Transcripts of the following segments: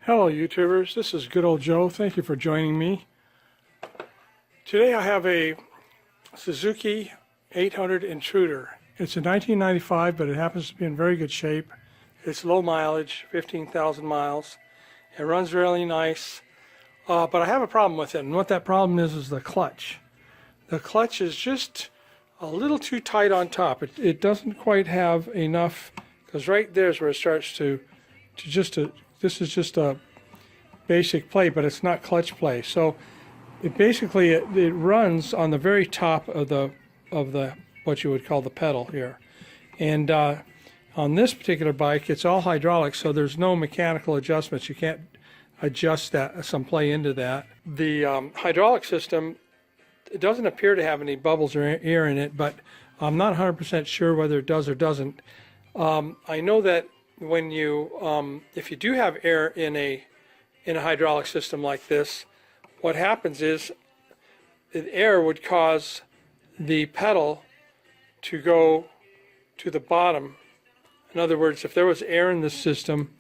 Hello YouTubers, this is Good Old Joe. Thank you for joining me. Today I have a Suzuki 800 Intruder. It's a 1995, but it happens to be in very good shape. It's low mileage, 15,000 miles. It runs really nice, but I have a problem with it, and what that problem is the clutch. The clutch is just a little too tight on top. It doesn't quite have enough, because right there's where it starts this is just a basic play, but it's not clutch play. So it basically it runs on the very top of the what you would call the pedal here. And on this particular bike, it's all hydraulic, so there's no mechanical adjustments. You can't adjust some play into that. The hydraulic system, it doesn't appear to have any bubbles or air in it, but I'm not 100% sure whether it does or doesn't. I know that when you, if you do have air in a hydraulic system like this, what happens is the air would cause the pedal to go to the bottom. In other words, if there was air in the system,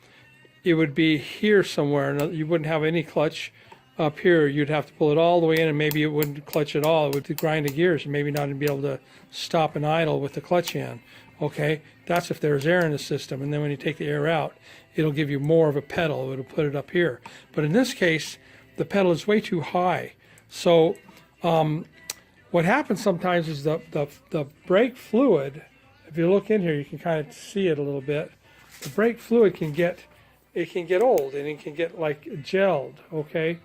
it would be here somewhere. You wouldn't have any clutch up here. You'd have to pull it all the way in, and maybe it wouldn't clutch at all. It would grind the gears and maybe not be able to stop and idle with the clutch in. Okay, that's if there's air in the system, and then when you take the air out, it'll give you more of a pedal. It'll put it up here. But in this case, the pedal is way too high. So what happens sometimes is the brake fluid, if you look in here, you can kind of see it a little bit. The brake fluid can get old, and it can get like gelled, okay?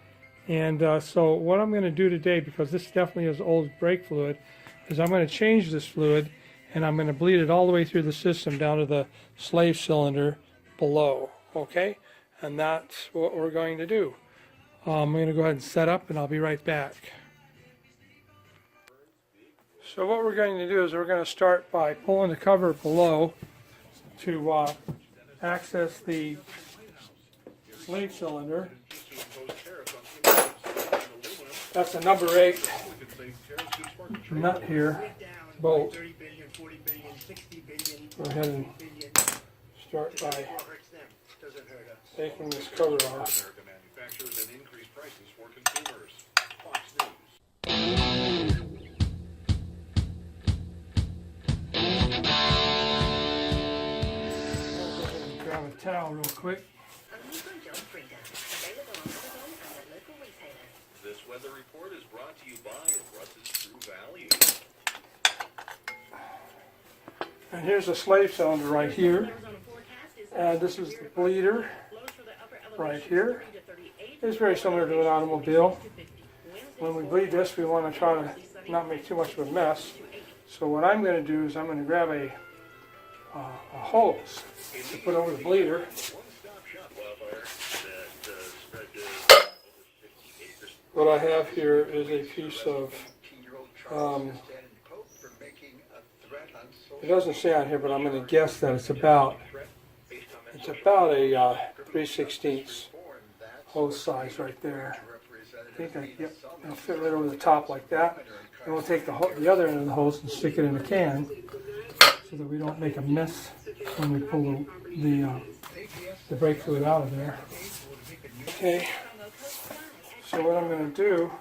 And so what I'm going to do today, because this definitely is old brake fluid, is I'm going to change this fluid, and I'm going to bleed it all the way through the system down to the slave cylinder below, okay? And that's what we're going to do. I'm going to go ahead and set up, and I'll be right back. So what we're going to do is we're going to start by pulling the cover below to access the slave cylinder. That's a number 8 nut here, bolt. Go ahead and start by taking this cover off. Grab a towel real quick. This weather report is brought to you by Russ's True Value. And here's the slave cylinder right here. And this is the bleeder right here. It's very similar to an automobile. When we bleed this, we want to try to not make too much of a mess. So what I'm going to do is I'm going to grab a hose to put over the bleeder. What I have here is a piece of, it doesn't say on here, but I'm going to guess that it's about a 3/16 hose size right there. I think it'll fit right over the top like that. And we'll take the other end of the hose and stick it in a can so that we don't make a mess when we pull the brake fluid out of there. Okay. So what I'm going to do,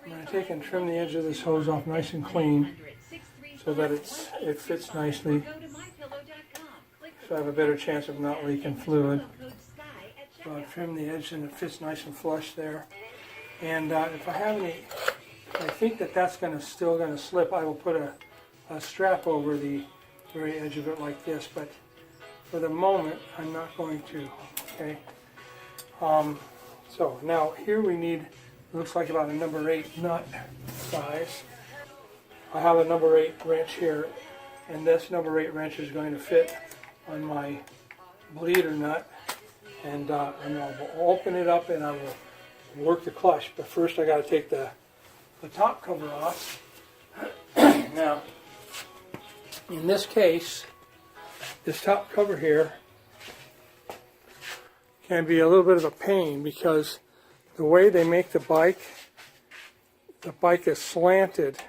I'm going to take and trim the edge of this hose off nice and clean so that it fits nicely, so I have a better chance of not leaking fluid. So I trim the edge and it fits nice and flush there. And if I have any, I think that's still going to slip, I will put a strap over the very edge of it like this, but for the moment I'm not going to, okay? So now here we need, it looks like about a number 8 nut size. I have a number 8 wrench here, and this number 8 wrench is going to fit on my bleeder nut, and I will open it up and I will work the clutch. But first I got to take the top cover off. Now, in this case, this top cover here can be a little bit of a pain because the way they make the bike is slanted.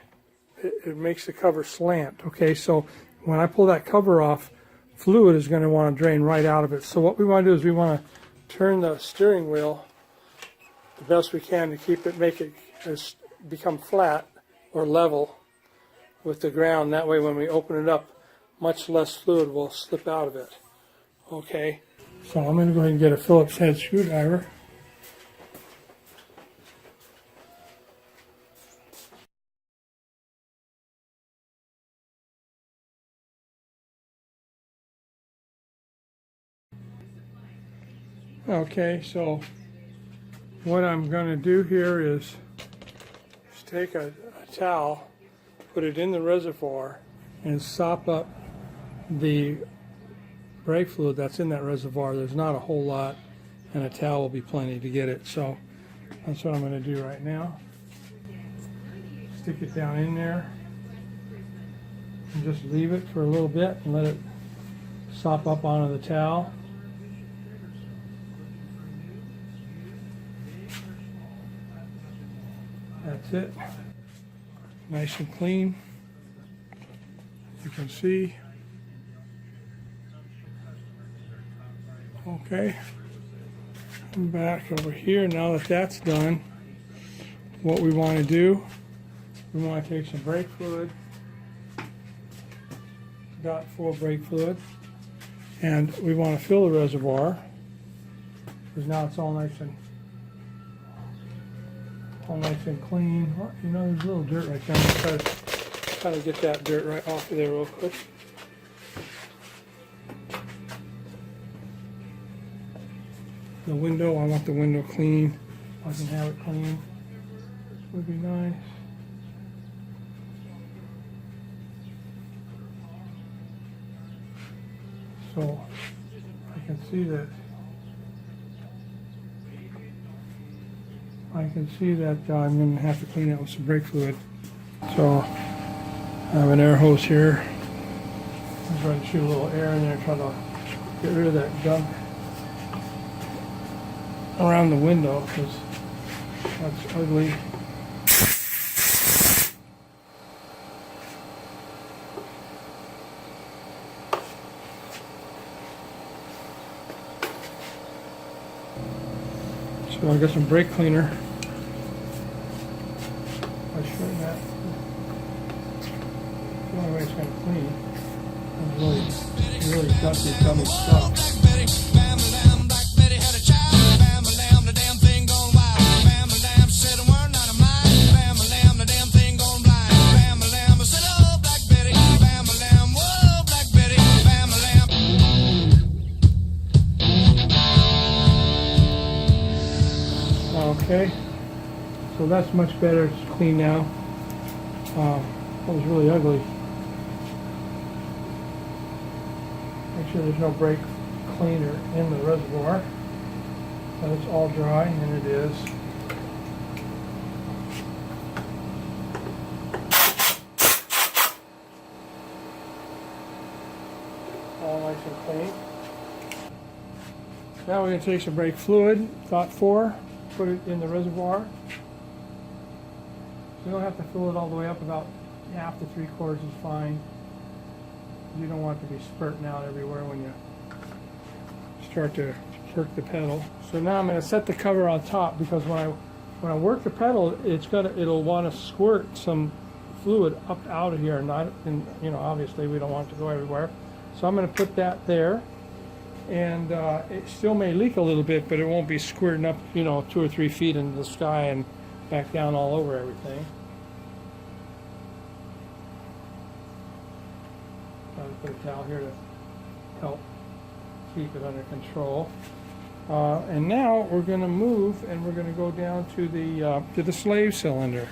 It makes the cover slant. Okay, so when I pull that cover off, fluid is going to want to drain right out of it. So what we want to do is we want to turn the steering wheel the best we can to keep it, make it become flat or level with the ground. That way when we open it up, much less fluid will slip out of it. Okay, so I'm going to go ahead and get a Phillips head screwdriver. Okay, so what I'm going to do here is take a towel, put it in the reservoir, and sop up the brake fluid that's in that reservoir. There's not a whole lot, and a towel will be plenty to get it. So that's what I'm going to do right now. Stick it down in there and just leave it for a little bit and let it sop up onto the towel. That's it. Nice and clean. You can see. Okay. I'm back over here. Now that that's done, what we want to do, we want to take some brake fluid, .4 brake fluid, and we want to fill the reservoir, because now it's all nice and clean. Well, you know, there's a little dirt right there. I'm going to try to get that dirt right off of there real quick. The window, I want the window clean. I can have it clean. Would be nice. So I can see that. I'm going to have to clean it with some brake fluid. So I have an air hose here. I'm trying to shoot a little air in there, try to get rid of that gunk around the window, because that's ugly. So I got some brake cleaner. I'll straighten that. The only way it's going to clean. It's really dusty, dummy stuff. Okay, so that's much better. It's clean now. That was really ugly. Make sure there's no brake cleaner in the reservoir. That it's all dry, and it is. All nice and clean. Now we're going to take some brake fluid, .4. Put it in the reservoir. You don't have to fill it all the way up. About half to 3/4 is fine. You don't want it to be spurting out everywhere when you start to work the pedal. So now I'm going to set the cover on top, because when I work the pedal, it'll want to squirt some fluid up out of here. Obviously we don't want it to go everywhere. So I'm going to put that there. And it still may leak a little bit, but it won't be squirting up, 2 or 3 feet into the sky and back down all over everything. I'll put a towel here to help keep it under control. And now we're going to move, and we're going to go down to the slave cylinder.